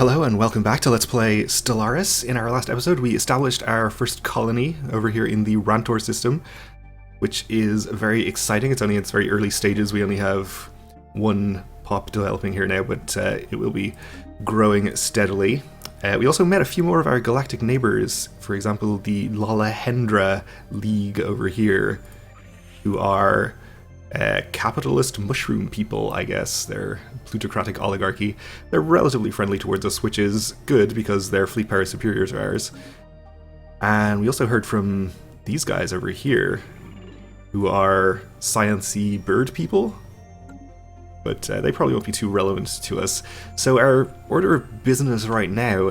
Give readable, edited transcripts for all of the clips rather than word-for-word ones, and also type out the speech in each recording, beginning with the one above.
Hello and welcome back to Let's Play Stellaris. In our last episode we established our first colony over here in the Rantor system, which is very exciting. It's only in its very early stages. We only have one pop developing here now, but it will be growing steadily. We also met a few more of our galactic neighbours, for example the Lalahendra League over here, who are capitalist mushroom people, I guess. They're plutocratic oligarchy. They're relatively friendly towards us, which is good because their fleet power is superior to ours. And we also heard from these guys over here, who are science-y bird people, but they probably won't be too relevant to us. So our order of business right now,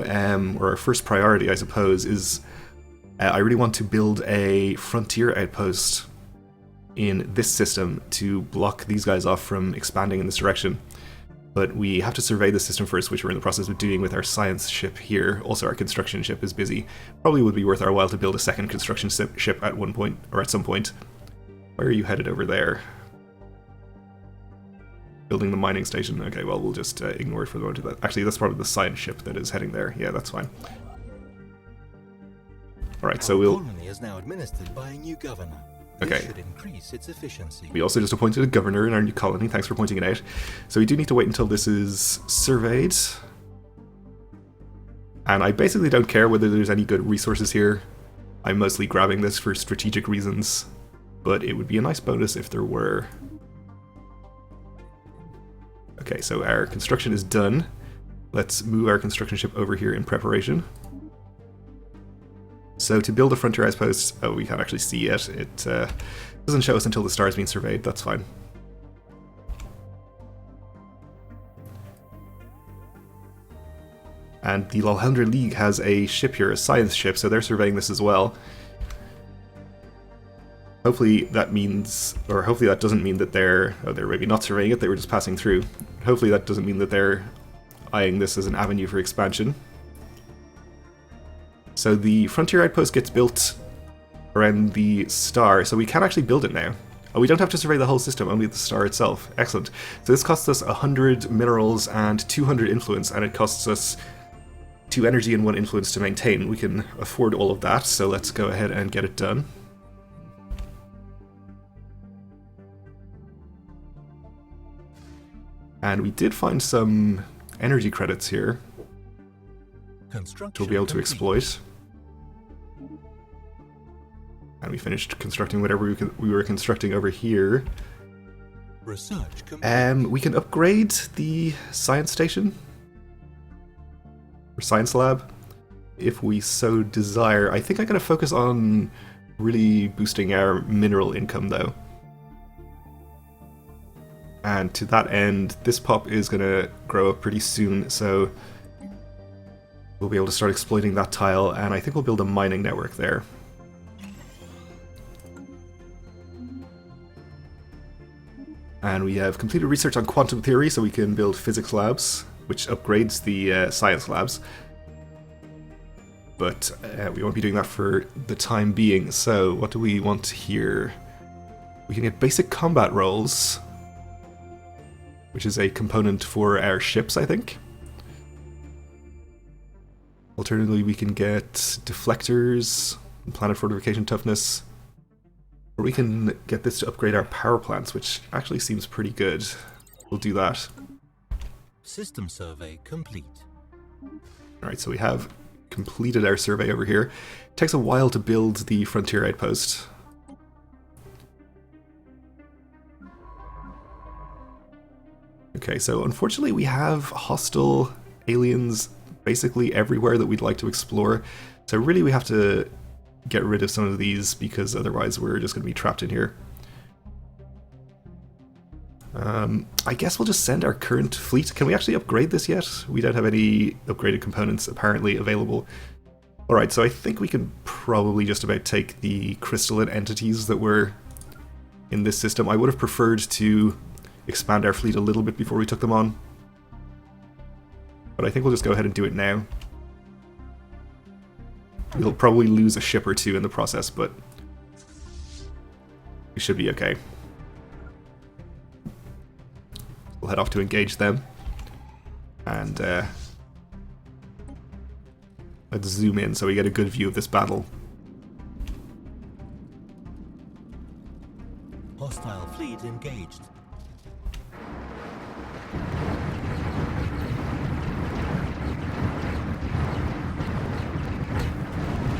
or our first priority, I suppose, is I really want to build a frontier outpost in this system to block these guys off from expanding in this direction. But we have to survey the system first, which we're in the process of doing with our science ship here. Also our construction ship is busy. Probably would be worth our while to build a second construction ship at one point, or at some point. Where are you headed over there? Building the mining station. Okay, well we'll just ignore it for the moment. Actually, that's probably the science ship that is heading there. Yeah, that's fine. Alright, so we'll... Our colony is now administered by a new governor. Okay. This should increase its efficiency. We also just appointed a governor in our new colony, thanks for pointing it out. So we do need to wait until this is surveyed. And I basically don't care whether there's any good resources here. I'm mostly grabbing this for strategic reasons, but it would be a nice bonus if there were. Okay, so our construction is done. Let's move our construction ship over here in preparation. So to build a frontier outpost, oh, we can't actually see yet. It doesn't show us until the star has been surveyed. That's fine. And the Lalahendra League has a ship here, a science ship, so they're surveying this as well. Hopefully that means, or hopefully that doesn't mean that they're maybe not surveying it, they were just passing through. Hopefully that doesn't mean that they're eyeing this as an avenue for expansion. So the frontier outpost gets built around the star, so we can actually build it now. Oh, we don't have to survey the whole system, only the star itself. Excellent. So this costs us 100 minerals and 200 influence, and it costs us 2 energy and 1 influence to maintain. We can afford all of that, so let's go ahead and get it done. And we did find some energy credits here to be able to exploit. And we finished constructing whatever we were constructing over here. Research we can upgrade the science station, or science lab, if we so desire. I think I'm going to focus on really boosting our mineral income though. And to that end, this pop is going to grow up pretty soon, so we'll be able to start exploiting that tile, and I think we'll build a mining network there. And we have completed research on quantum theory, so we can build physics labs, which upgrades the science labs. But we won't be doing that for the time being, so what do we want here? We can get basic combat rolls, which is a component for our ships, I think. Alternatively, we can get deflectors, planet fortification toughness, or we can get this to upgrade our power plants, which actually seems pretty good. We'll do that. System survey complete. Alright, so we have completed our survey over here. It takes a while to build the frontier outpost. Okay, so unfortunately we have hostile aliens basically everywhere that we'd like to explore. So really we have to get rid of some of these because otherwise we're just going to be trapped in here. I guess we'll just send our current fleet. Can we actually upgrade this yet? We don't have any upgraded components apparently available. Alright, so I think we can probably just about take the crystalline entities that were in this system. I would have preferred to expand our fleet a little bit before we took them on, but I think we'll just go ahead and do it now. We'll probably lose a ship or two in the process, but we should be okay. We'll head off to engage them, and Let's zoom in so we get a good view of this battle. Hostile fleet engaged.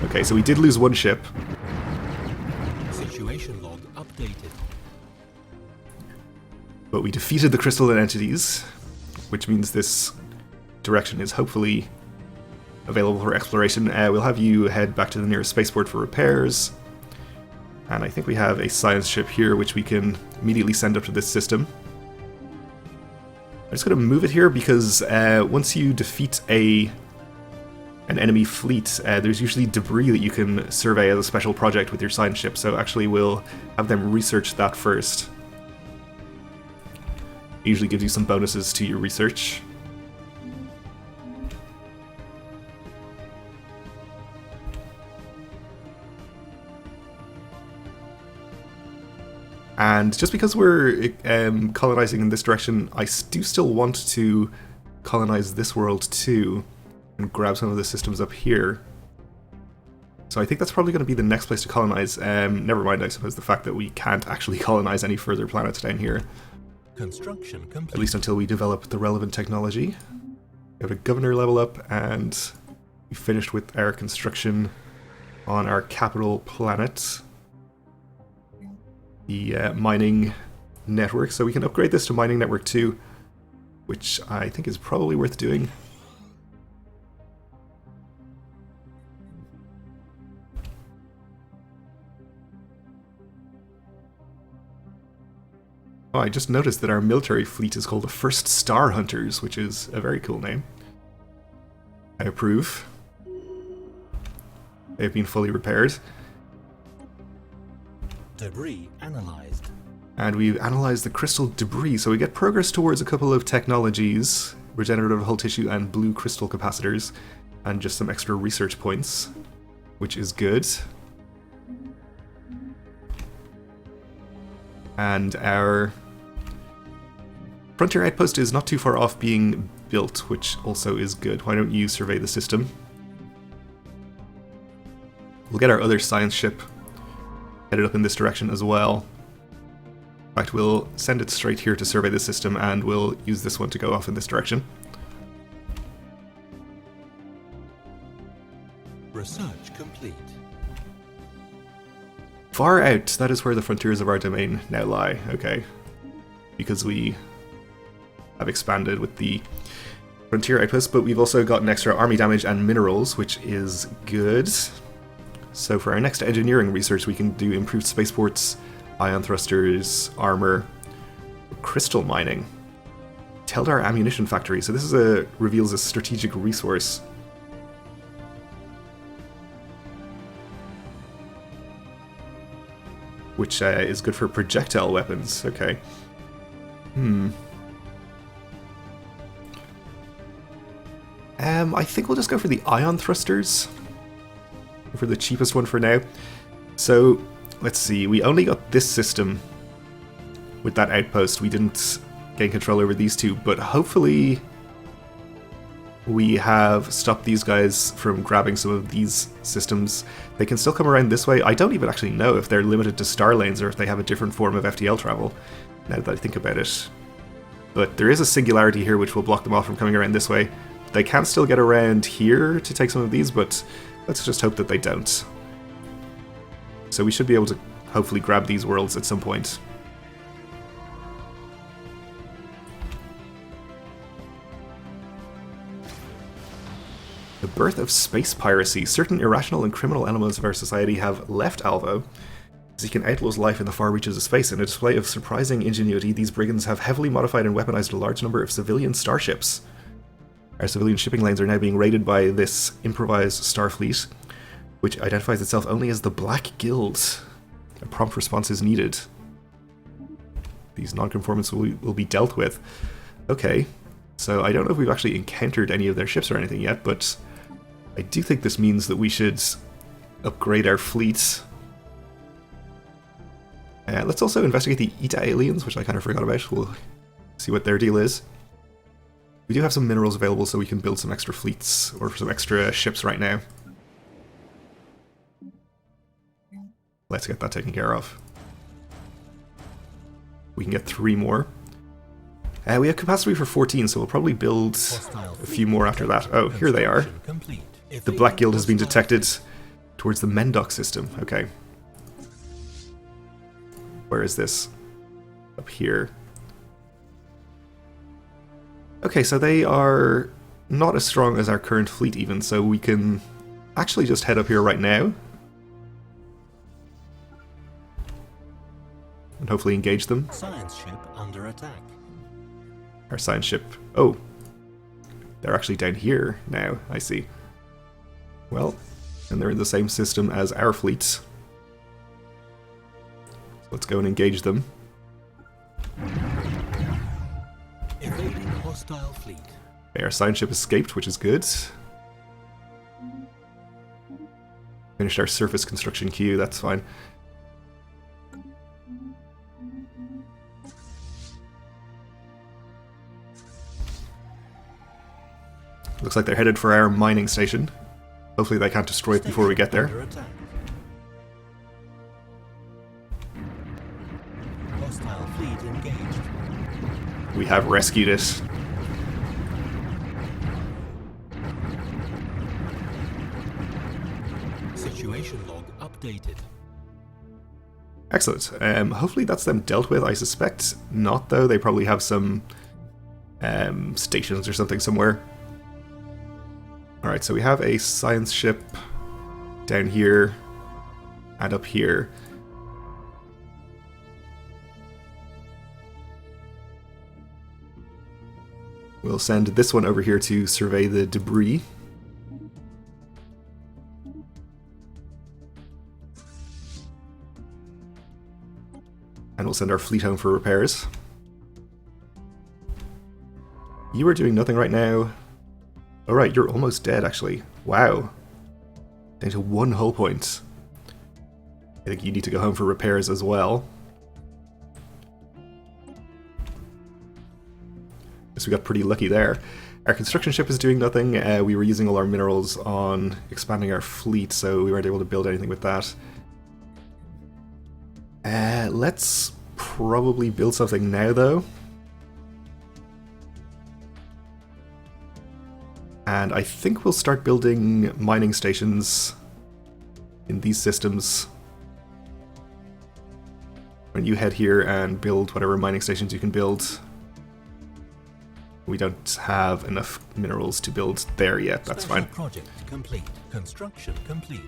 Okay, so we did lose one ship. Situation log updated. But we defeated the crystalline entities, which means this direction is hopefully available for exploration. We'll have you head back to the nearest spaceport for repairs. And I think we have a science ship here, which we can immediately send up to this system. I'm just going to move it here because once you defeat an enemy fleet, there's usually debris that you can survey as a special project with your science ship. So actually we'll have them research that first. It usually gives you some bonuses to your research. And just because we're colonizing in this direction, I do still want to colonize this world too, and grab some of the systems up here. So I think that's probably going to be the next place to colonize. Never mind, I suppose, the fact that we can't actually colonize any further planets down here. Construction complete. At least until we develop the relevant technology. We have a governor level up, and we finished with our construction on our capital planet. The mining network, so we can upgrade this to mining network 2, which I think is probably worth doing. Oh, I just noticed that our military fleet is called the First Star Hunters, which is a very cool name. I approve. They have been fully repaired. Debris analyzed. And we've analyzed the crystal debris, so we get progress towards a couple of technologies, regenerative hull tissue and blue crystal capacitors, and just some extra research points, which is good. And our frontier outpost is not too far off being built, which also is good. Why don't you survey the system? We'll get our other science ship headed up in this direction as well. In fact, we'll send it straight here to survey the system, and we'll use this one to go off in this direction. Research complete. Far out, that is where the frontiers of our domain now lie. Okay. Because we have expanded with the frontier outpost, but we've also gotten extra army damage and minerals, which is good. So for our next engineering research, we can do improved spaceports, ion thrusters, armor, crystal mining. Teldar ammunition factory. So this is reveals a strategic resource. Which is good for projectile weapons. Okay. I think we'll just go for the ion thrusters. For the cheapest one for now. So, let's see, we only got this system with that outpost. We didn't gain control over these two, but hopefully we have stopped these guys from grabbing some of these systems. They can still come around this way. I don't even actually know if they're limited to star lanes or if they have a different form of FTL travel, now that I think about it. But there is a singularity here which will block them off from coming around this way. They can still get around here to take some of these, but let's just hope that they don't. So we should be able to hopefully grab these worlds at some point. The birth of space piracy. Certain irrational and criminal elements of our society have left Alvo, seeking outlaw's life in the far reaches of space. In a display of surprising ingenuity, these brigands have heavily modified and weaponized a large number of civilian starships. Our civilian shipping lanes are now being raided by this improvised starfleet, which identifies itself only as the Black Guild. A prompt response is needed. These nonconformists will be dealt with. Okay, so I don't know if we've actually encountered any of their ships or anything yet, but I do think this means that we should upgrade our fleet. Let's also investigate the Eta aliens, which I kind of forgot about. We'll see what their deal is. We do have some minerals available, so we can build some extra fleets or some extra ships right now. Let's get that taken care of. We can get 3 more. We have capacity for 14, so we'll probably build a few more after that. Oh, here they are. The Black Guild has been detected towards the Mendoc system. Okay. Where is this? Up here. Okay, so they are not as strong as our current fleet even, so we can actually just head up here right now. And hopefully engage them. Science ship under attack. Our science ship... Oh. They're actually down here now, I see. Well, and they're in the same system as our fleet. So let's go and engage them. Evading hostile fleet. Okay, our science ship escaped, which is good. Finished our surface construction queue, that's fine. Looks like they're headed for our mining station. Hopefully they can't destroy it before we get there. Hostile fleet engaged. We have rescued it. Situation log updated. Excellent. Hopefully that's them dealt with. I suspect not, though. They probably have some stations or something somewhere. Alright, so we have a science ship down here and up here. We'll send this one over here to survey the debris. And we'll send our fleet home for repairs. You are doing nothing right now. Alright, you're almost dead, actually. Wow. Down to 1 hull point. I think you need to go home for repairs as well. Guess we got pretty lucky there. Our construction ship is doing nothing. We were using all our minerals on expanding our fleet, so we weren't able to build anything with that. Let's probably build something now, though. And I think we'll start building mining stations in these systems. When you head here and build whatever mining stations you can build. We don't have enough minerals to build there yet, that's fine. Project complete. Construction complete.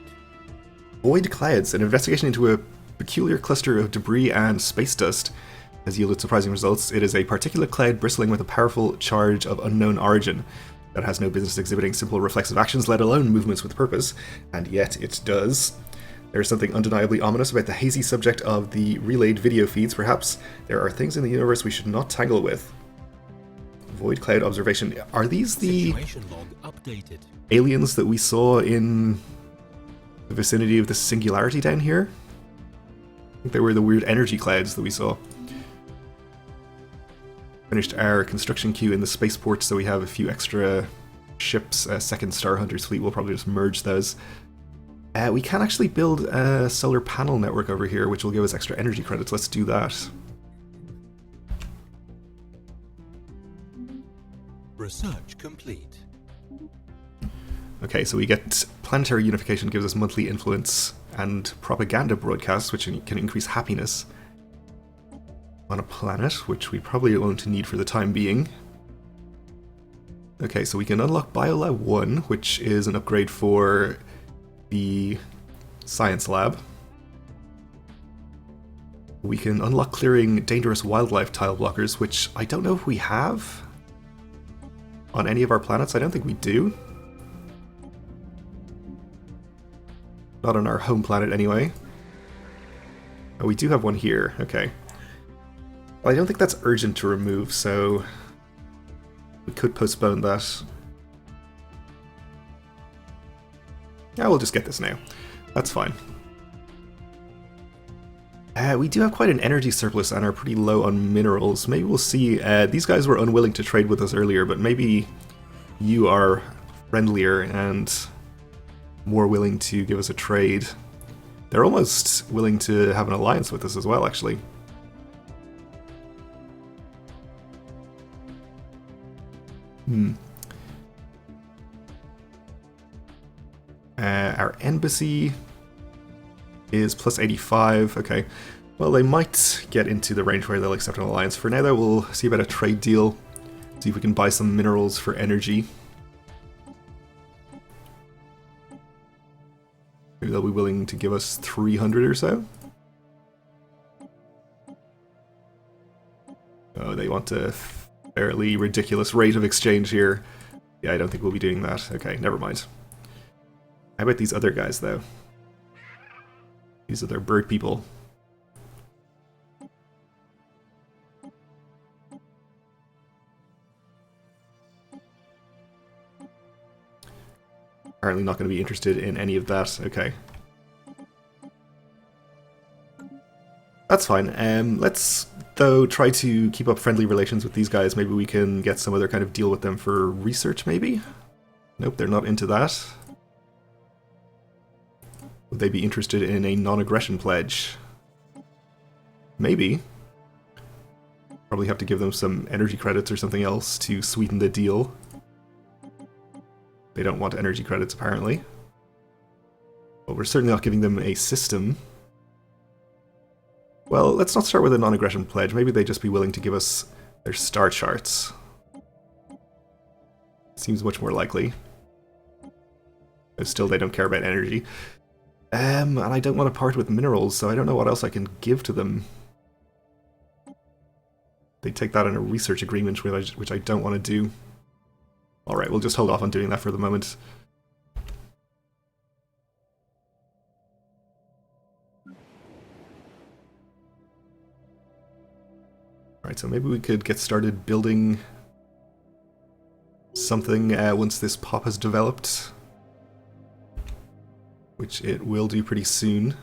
Void clouds, an investigation into a peculiar cluster of debris and space dust has yielded surprising results. It is a particulate cloud bristling with a powerful charge of unknown origin that has no business exhibiting simple reflexive actions, let alone movements with purpose, and yet it does. There is something undeniably ominous about the hazy subject of the relayed video feeds. Perhaps there are things in the universe we should not tangle with. Void cloud observation. Are these the aliens that we saw in the vicinity of the singularity down here? I think they were the weird energy clouds that we saw. Finished our construction queue in the spaceport, so we have a few extra ships. Second Star Hunter's fleet, we'll probably just merge those. We can actually build a solar panel network over here, which will give us extra energy credits. Let's do that. Research complete. Okay, so we get planetary unification, gives us monthly influence, and propaganda broadcasts, which can increase happiness on a planet, which we probably won't need for the time being. Okay, so we can unlock Biolab 1, which is an upgrade for the science lab. We can unlock clearing dangerous wildlife tile blockers, which I don't know if we have on any of our planets. I don't think we do. Not on our home planet anyway. Oh, we do have one here. Okay. Well, I don't think that's urgent to remove, so we could postpone that. Yeah, we'll just get this now. That's fine. We do have quite an energy surplus and are pretty low on minerals. Maybe we'll see. These guys were unwilling to trade with us earlier, but maybe you are friendlier and more willing to give us a trade. They're almost willing to have an alliance with us as well, actually. Our embassy is plus 85. Okay. Well, they might get into the range where they'll accept an alliance. For now, though, we'll see about a trade deal. See if we can buy some minerals for energy. Maybe they'll be willing to give us 300 or so. Oh, they want a fairly ridiculous rate of exchange here. Yeah, I don't think we'll be doing that. Okay, never mind. How about these other guys, though? These are their bird people. Apparently not going to be interested in any of that. Okay. That's fine. Let's, though, try to keep up friendly relations with these guys. Maybe we can get some other kind of deal with them for research, maybe? Nope, they're not into that. Would they be interested in a non-aggression pledge? Maybe. Probably have to give them some energy credits or something else to sweeten the deal. They don't want energy credits, apparently. But we're certainly not giving them a system. Well, let's not start with a non-aggression pledge. Maybe they'd just be willing to give us their star charts. Seems much more likely. But still, they don't care about energy. And I don't want to part with minerals, so I don't know what else I can give to them. They take that in a research agreement, which I don't want to do. Alright, we'll just hold off on doing that for the moment. Alright, so maybe we could get started building something once this pop has developed. Which it will do pretty soon.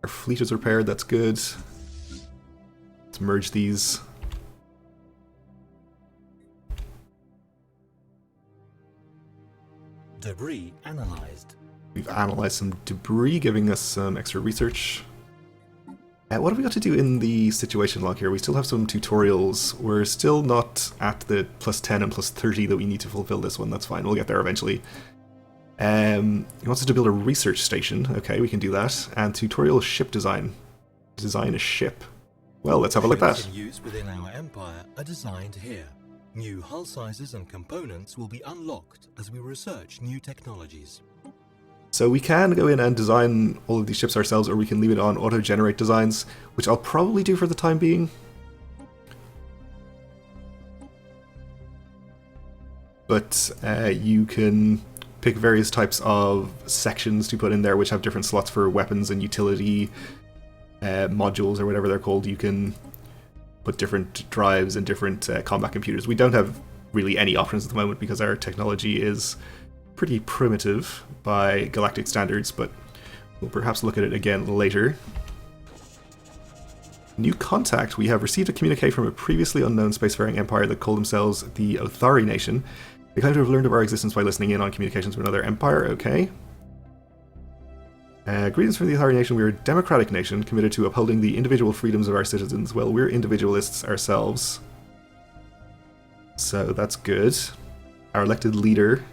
Our fleet is repaired, that's good. Let's merge these. Debris analyzed. We've analyzed some debris, giving us some extra research. What have we got to do in the situation log here? We still have some tutorials. We're still not at the plus 10 and plus 30 that we need to fulfill this one. That's fine, we'll get there eventually. He wants us to build a research station. Okay, we can do that. And tutorial ship design. Design a ship. Well, let's have a look at that. Ships in use within our empire are designed here. New hull sizes and components will be unlocked as we research new technologies. So we can go in and design all of these ships ourselves, or we can leave it on auto-generate designs, which I'll probably do for the time being. But you can pick various types of sections to put in there, which have different slots for weapons and utility modules, or whatever they're called. You can put different drives and different combat computers. We don't have really any options at the moment because our technology is pretty primitive by galactic standards, but we'll perhaps look at it again later. New contact. We have received a communique from a previously unknown spacefaring empire that call themselves the Bothrian Nation. They claim to have learned of our existence by listening in on communications with another empire. Okay. Greetings from the Bothrian Nation. We're a democratic nation committed to upholding the individual freedoms of our citizens. Well, we're individualists ourselves, so that's good. Our elected leader,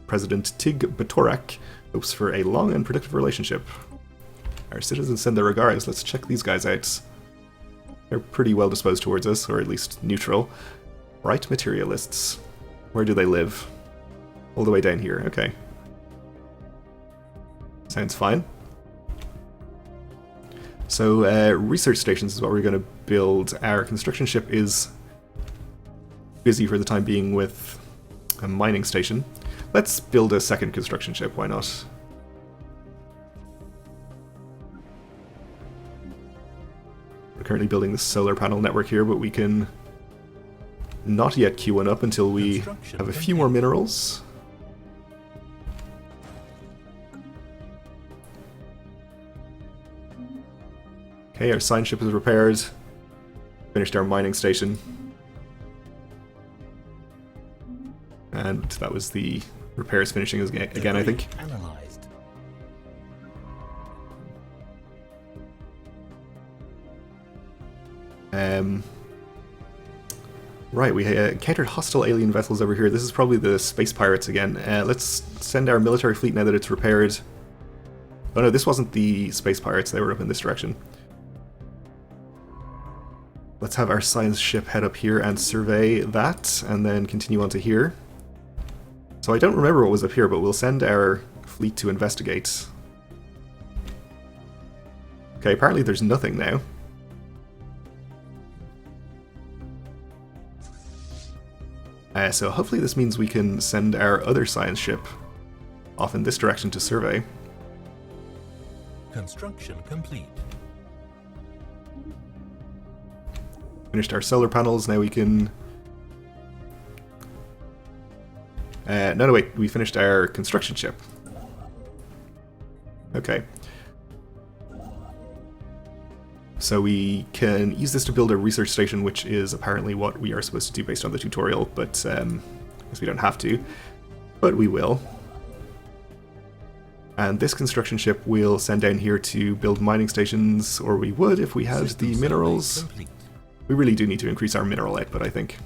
President Tig Batorak, hopes for a long and productive relationship. Our citizens send their regards. Let's check these guys out. They're pretty well disposed towards us, or at least neutral. Bright materialists. Where do they live? All the way down here. Okay. Sounds fine. So, research stations is what we're going to build. Our construction ship is busy for the time being with a mining station. Let's build a second construction ship, why not? We're currently building the solar panel network here, but we can not yet queue one up until we have a few more minerals. Okay, our science ship is repaired. Finished our mining station. And that was the repairs finishing again, I think. Analyzed. Right, we encountered hostile alien vessels over here. This is probably the space pirates again. Let's send our military fleet now that it's repaired. Oh no, this wasn't the space pirates. They were up in this direction. Let's have our science ship head up here and survey that, and then continue on to here. So I don't remember what was up here, but we'll send our fleet to investigate. Okay, apparently there's nothing now. So hopefully this means we can send our other science ship off in this direction to survey. Construction complete. Finished our solar panels, now we can... no, wait, we finished our construction ship. Okay. So we can use this to build a research station, which is apparently what we are supposed to do based on the tutorial, but I guess we don't have to. But we will. And this construction ship we'll send down here to build mining stations, or we would if we had the minerals. We really do need to increase our mineral output, I think.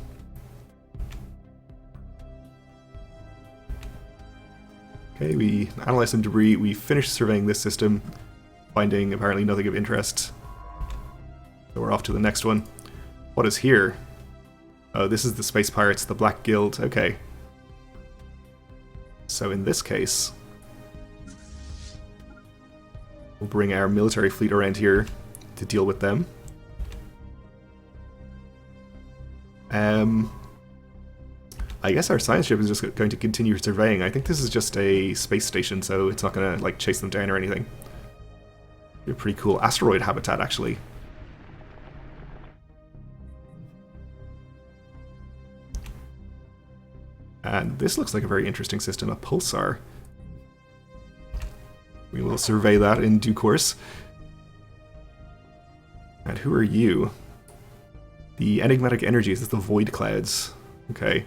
Okay, we analyzed some debris, we finished surveying this system, finding apparently nothing of interest. So we're off to the next one. What is here? Oh, this is the Space Pirates, the Black Guild. Okay. So in this case, we'll bring our military fleet around here to deal with them. I guess our science ship is just going to continue surveying. I think this is just a space station, so it's not going to like chase them down or anything. A pretty cool asteroid habitat, actually. And this looks like a very interesting system, a pulsar. We will survey that in due course. And who are you? The enigmatic energy, is this the void clouds? Okay.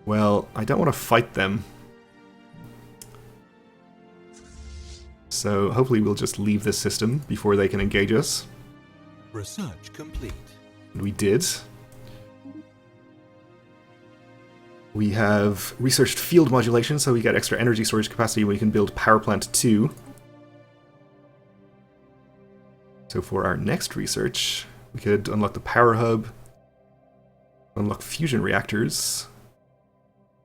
Well, I don't want to fight them. So hopefully we'll just leave this system before they can engage us. Research complete. And we did. We have researched field modulation, so we get extra energy storage capacity when we can build Power Plant 2. So for our next research, we could unlock the Power Hub, unlock fusion reactors,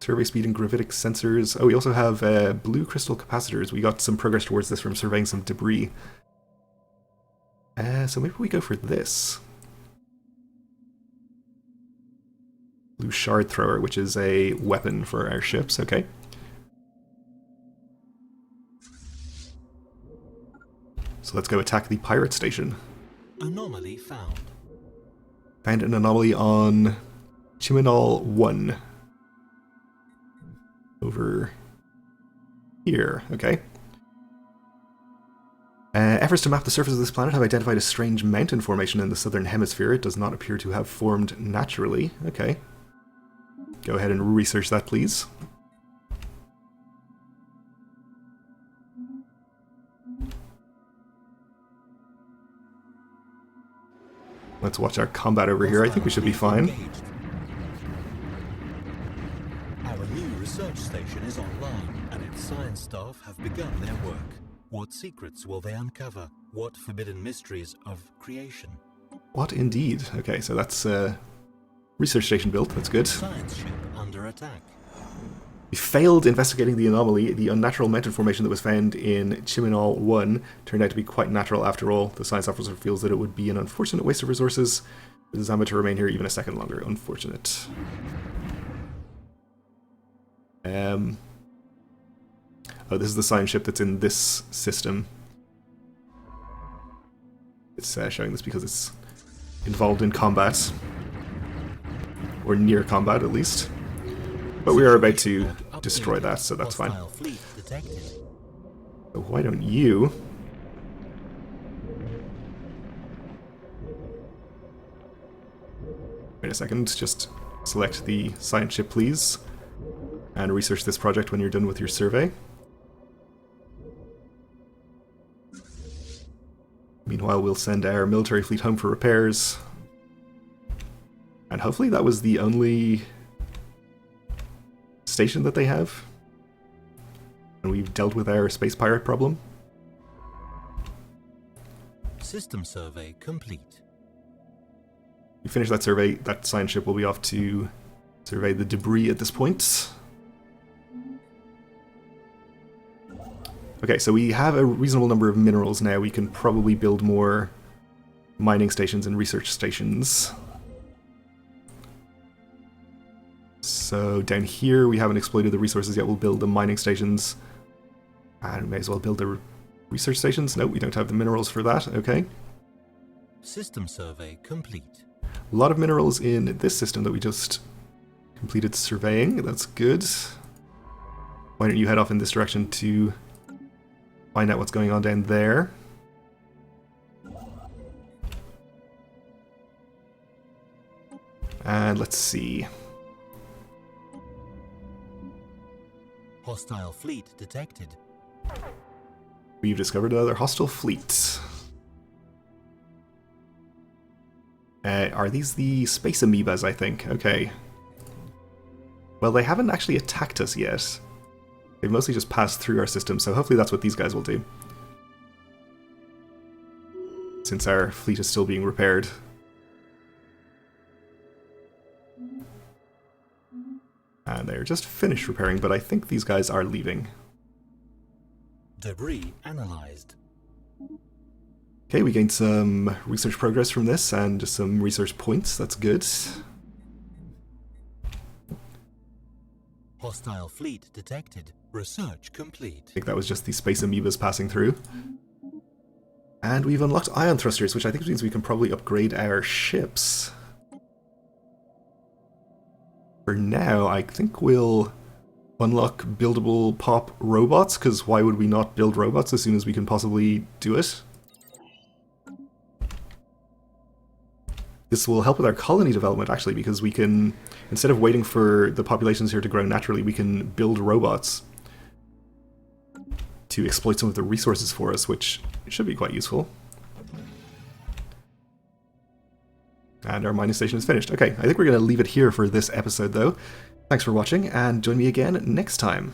survey speed and gravitic sensors. Oh, we also have blue crystal capacitors. We got some progress towards this from surveying some debris. So maybe we go for this. Blue shard thrower, which is a weapon for our ships. Okay. So let's go attack the pirate station. Anomaly found. Found an anomaly on Chiminal 1. Over here. Okay. Efforts to map the surface of this planet have identified a strange mountain formation in the southern hemisphere. It does not appear to have formed naturally. Okay. Go ahead and research that, please. Let's watch our combat over here. I think we should be fine. Our new research station is online, and its science staff have begun their work. What secrets will they uncover? What forbidden mysteries of creation? What indeed? Okay, so that's research station built. That's good. Science ship under attack. We failed investigating the anomaly. The unnatural mountain formation that was found in Chiminal 1 turned out to be quite natural after all. The science officer feels that it would be an unfortunate waste of resources for the Zamba to remain here even a second longer. Unfortunate. Oh, this is the science ship that's in this system. It's showing this because it's involved in combat. Or near combat, at least. But we are about to destroy that, so that's fine. So why don't you Wait a second, just select the science ship, please, and research this project when you're done with your survey. Meanwhile, we'll send our military fleet home for repairs. And hopefully that was the only station that they have. And we've dealt with our space pirate problem. System survey complete. We finish that survey, that science ship will be off to survey the debris at this point. Okay, so we have a reasonable number of minerals now. We can probably build more mining stations and research stations. So down here we haven't exploited the resources yet. We'll build the mining stations. And we may as well build the research stations. No, we don't have the minerals for that. Okay. System survey complete. A lot of minerals in this system that we just completed surveying. That's good. Why don't you head off in this direction to find out what's going on down there. And let's see. Hostile fleet detected. We've discovered another hostile fleet. Are these the space amoebas, I think? Okay. Well, they haven't actually attacked us yet. They've mostly just passed through our system, so hopefully that's what these guys will do. Since our fleet is still being repaired. And they're just finished repairing, but I think these guys are leaving. Debris analyzed. Okay, we gained some research progress from this, and just some research points. That's good. Hostile fleet detected. Research complete. I think that was just the space amoebas passing through. And we've unlocked ion thrusters, which I think means we can probably upgrade our ships. For now, I think we'll unlock buildable pop robots, because why would we not build robots as soon as we can possibly do it? This will help with our colony development, actually, because we can, instead of waiting for the populations here to grow naturally, we can build robots to exploit some of the resources for us, which should be quite useful. And our mining station is finished. Okay, I think we're going to leave it here for this episode, though. Thanks for watching, and join me again next time.